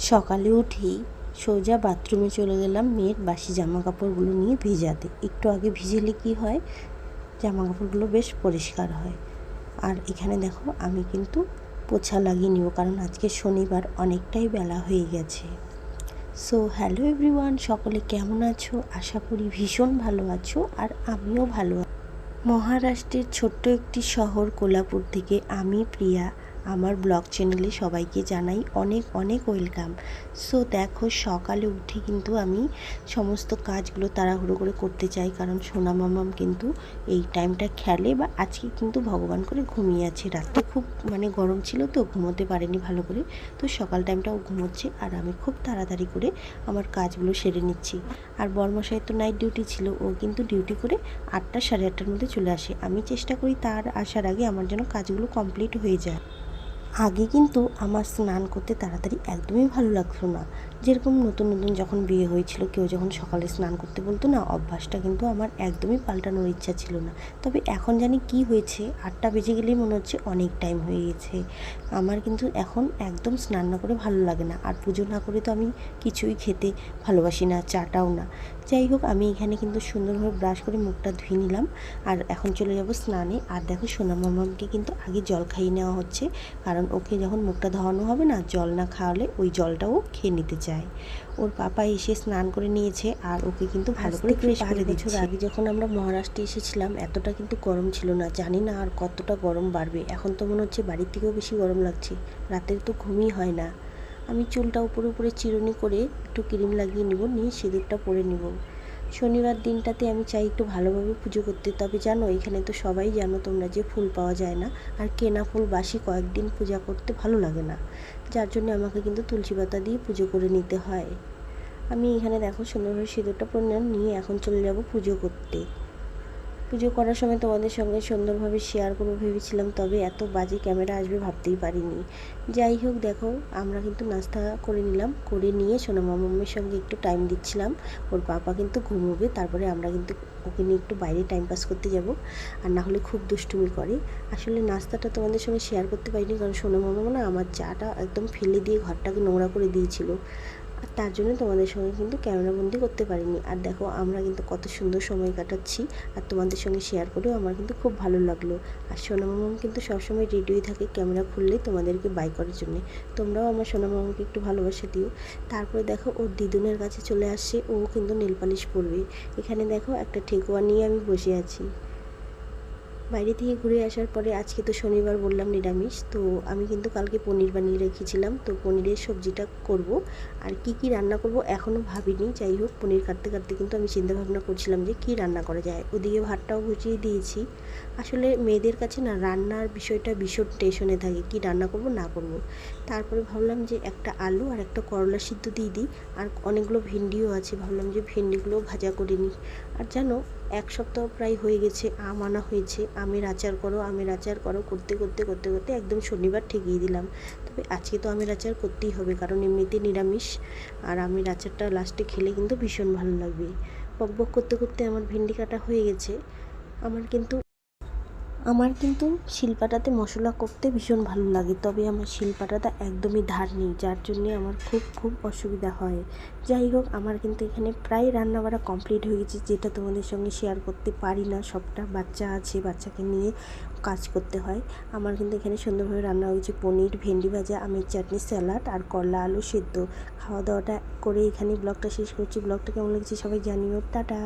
সকালে উঠেই সোজা বাথরুমে চলে গেলাম মেয়ের বাসি জামা কাপড়গুলো নিয়ে ভিজাতে। একটু আগে ভিজেলে কি হয়, জামা কাপড়গুলো বেশ পরিষ্কার হয়। আর এখানে দেখো আমি কিন্তু পোছা লাগিয়ে নেব, কারণ আজকে শনিবার অনেকটাই বেলা হয়ে গেছে। সো হ্যালো এভরিওয়ান, সকলে কেমন আছো? আশা করি ভীষণ ভালো আছো, আর আমিও ভালো আছি। মহারাষ্ট্রের ছোট্ট একটি শহর কোলাপুর থেকে আমি প্রিয়া আমার ব্লগ চ্যানেলে সবাইকে জানাই অনেক অনেক ওয়েলকাম। সো দেখো, সকালে উঠে কিন্তু আমি সমস্ত কাজগুলো তাড়াহুড়ো করে করতে চাই, কারণ সোনা মামাম কিন্তু এই টাইমটা খেলে, বা আজকে কিন্তু ভগবান করে ঘুমিয়ে আছে। রাতে খুব গরম ছিল, তো ঘুমোতে পারেনি ভালো করে। তো সকাল টাইমটাও ঘুমোচ্ছে, আর আমি খুব তাড়াতাড়ি করে আমার কাজগুলো সেরে নিচ্ছি। আর বরমশাইয়ের তো নাইট ডিউটি ছিল, ও কিন্তু ডিউটি করে 8টা সাড়ে 8টার মধ্যে চলে আসে। আমি চেষ্টা করি তার আসার আগে আমার যেন কাজগুলো কমপ্লিট হয়ে যায়। আগে কিন্তু আমার স্নান করতে তাড়াতাড়ি একদমই ভালো লাগতো না। যেরকম নতুন নতুন যখন বিয়ে হয়েছিল, কেউ যখন সকালে স্নান করতে বলতো না, অভ্যাসটা কিন্তু আমার একদমই পাল্টানোর ইচ্ছা ছিল না। তবে এখন জানি কি হয়েছে, 8টা বেজে গেলেই মনে হচ্ছে অনেক টাইম হয়ে গেছে। আমার কিন্তু এখন একদম স্নান না করে ভালো লাগে না, আর পুজো না করে তো আমি কিছুই খেতে ভালোবাসি না, চাটাও না। যাই হোক, আমি এখানে কিন্তু সুন্দরভাবে ব্রাশ করে মুখটা ধুয়ে নিলাম, আর এখন চলে যাব স্নানে। আর দেখো, সোনা মামাকে কিন্তু আগে জল খাইয়ে নেওয়া হচ্ছে, কারণ ওকে যখন মুখটা ধোয়ানো হবে না, জল না খাওয়ালে ওই জলটাও খেয়ে নিতে চায়। ওর পাপা এসে স্নান করে নিয়েছে, আর ওকে কিন্তু ভালো করে ফ্রেশ করে দিচ্ছে। আগে যখন আমরা মহারাষ্ট্রে এসেছিলাম, এতটা কিন্তু গরম ছিল না। জানি না আর কতটা গরম বাড়বে। এখন তো মনে হচ্ছে বাড়ির থেকেও বেশি গরম লাগছে। রাতের তো ঘুমই হয় না। আমি চুলটা উপরে উপরে চিরুনি করে একটু ক্রিম লাগিয়ে নিব, নিয়ে সিঁদুরটা পরে নিব। শনিবার দিনটাতে আমি চাই একটু ভালোভাবে পুজো করতে। তবে জানো, এখানে তো সবাই জানো তোমরা, যে ফুল পাওয়া যায় না, আর কেনা ফুল বাসি কয়েকদিন পূজা করতে ভালো লাগে না। যার জন্য আমাকে কিন্তু তুলসী পাতা দিয়ে পুজো করে নিতে হয়। আমি এখানে দেখো সুন্দরভাবে সিঁদুরটা পরে নিলাম, নিয়ে এখন চলে যাব পুজো করতে। পুজো করার সময় তোমাদের সঙ্গে সুন্দরভাবে শেয়ার করবো ভেবেছিলাম, তবে এত বাজে ক্যামেরা আসবে ভাবতেই পারিনি। যাই হোক, দেখো আমরা কিন্তু নাস্তা করে নিলাম, করে নিয়ে সোনা মামামের সঙ্গে একটু টাইম দিচ্ছিলাম। ওর পাপা কিন্তু ঘুমোবে, তারপরে আমরা কিন্তু ওকে নিয়ে একটু বাইরে টাইম পাস করতে যাব, আর না হলে খুব দুষ্টুমি করে। আসলে নাস্তাটা তোমাদের সঙ্গে শেয়ার করতে পারিনি, কারণ সোনা মামা না আমার চাটা একদম ফেলে দিয়ে ঘরটাকে নোংরা করে দিয়েছিল, আর তার জন্য তোমাদের সঙ্গে কিন্তু ক্যামেরাবন্দি করতে পারিনি। আর দেখো, আমরা কিন্তু কত সুন্দর সময় কাটাচ্ছি, আর তোমাদের সঙ্গে শেয়ার করেও আমার কিন্তু খুব ভালো লাগলো। আর সোনা মামাম কিন্তু সবসময় রেডিওই থাকে ক্যামেরা খুললেই তোমাদেরকে বাই করার জন্যে। তোমরাও আমার সোনা মামাকে একটু ভালোবাসা দিও। তারপরে দেখো, ওর দিদুনের কাছে চলে আসছে, ও কিন্তু নেল পালিশ পরবে। এখানে দেখো একটা ঠেকুয়া নিয়ে আমি বসে আছি। বাইরে থেকে ঘুরে আসার পরে, আজকে তো শনিবার বললাম নিরামিষ, তো আমি কিন্তু কালকে পনির বানিয়ে রেখেছিলাম, তো পনিরের সবজিটা করব। আর কি কি রান্না করব এখনও ভাবিনি। যাই হোক, পনির কাটতে কাটতে কিন্তু আমি চিন্তা ভাবনা করছিলাম যে কি রান্না করা যায়। ওদিকে ভাতটাও গুছিয়ে দিয়েছি। আসলে মেয়েদের কাছে না রান্নার বিষয়টা ভীষণ টেনশনে থাকে, কি রান্না করব না করব। তারপরে ভাবলাম যে একটা আলু আর একটা করলা সিদ্ধ দিয়ে দিই, আর অনেকগুলো ভেন্ডিও আছে, ভাবলাম যে ভেন্ডিগুলো ভাজা করে নিই। আর জানো, 1 সপ্তাহ প্রায় হয়ে গেছে আম আনা হয়েছে, আমের আচার করো আমের আচার করো করতে করতে করতে করতে একদম শনিবার ঠেকিয়ে দিলাম। তবে আজকে তো আমের আচার করতেই হবে, কারণ এমনিতে নিরামিষ, আর আমের আচারটা লাস্টে খেলে কিন্তু ভীষণ ভালো লাগবে। বক বক করতে করতে আমার ভেন্ডি কাটা হয়ে গেছে। আমার কিন্তু শিলপাটাতে মশলা করতে ভীষণ ভালো লাগে, তবে আমার শিলপাটাটা একদমই ধার নেই, যার জন্যে আমার খুব খুব অসুবিধা হয়। যাই হোক, আমার কিন্তু এখানে প্রায় রান্নাবাড়া কমপ্লিট হয়ে গেছে, যেটা তোমাদের সঙ্গে শেয়ার করতে পারি না। সবটা বাচ্চা আছে, বাচ্চাকে নিয়ে কাজ করতে হয়। আমার কিন্তু এখানে সুন্দরভাবে রান্না হয়েছে পনির, ভেন্ডি ভাজা, আমের চাটনি, স্যালাড আর করলা আলু সেদ্ধ। খাওয়া দাওয়াটা করে এখানেই ব্লগটা শেষ করছি। ব্লগটা কেমন লাগছে সবাই জানিও। টাটা।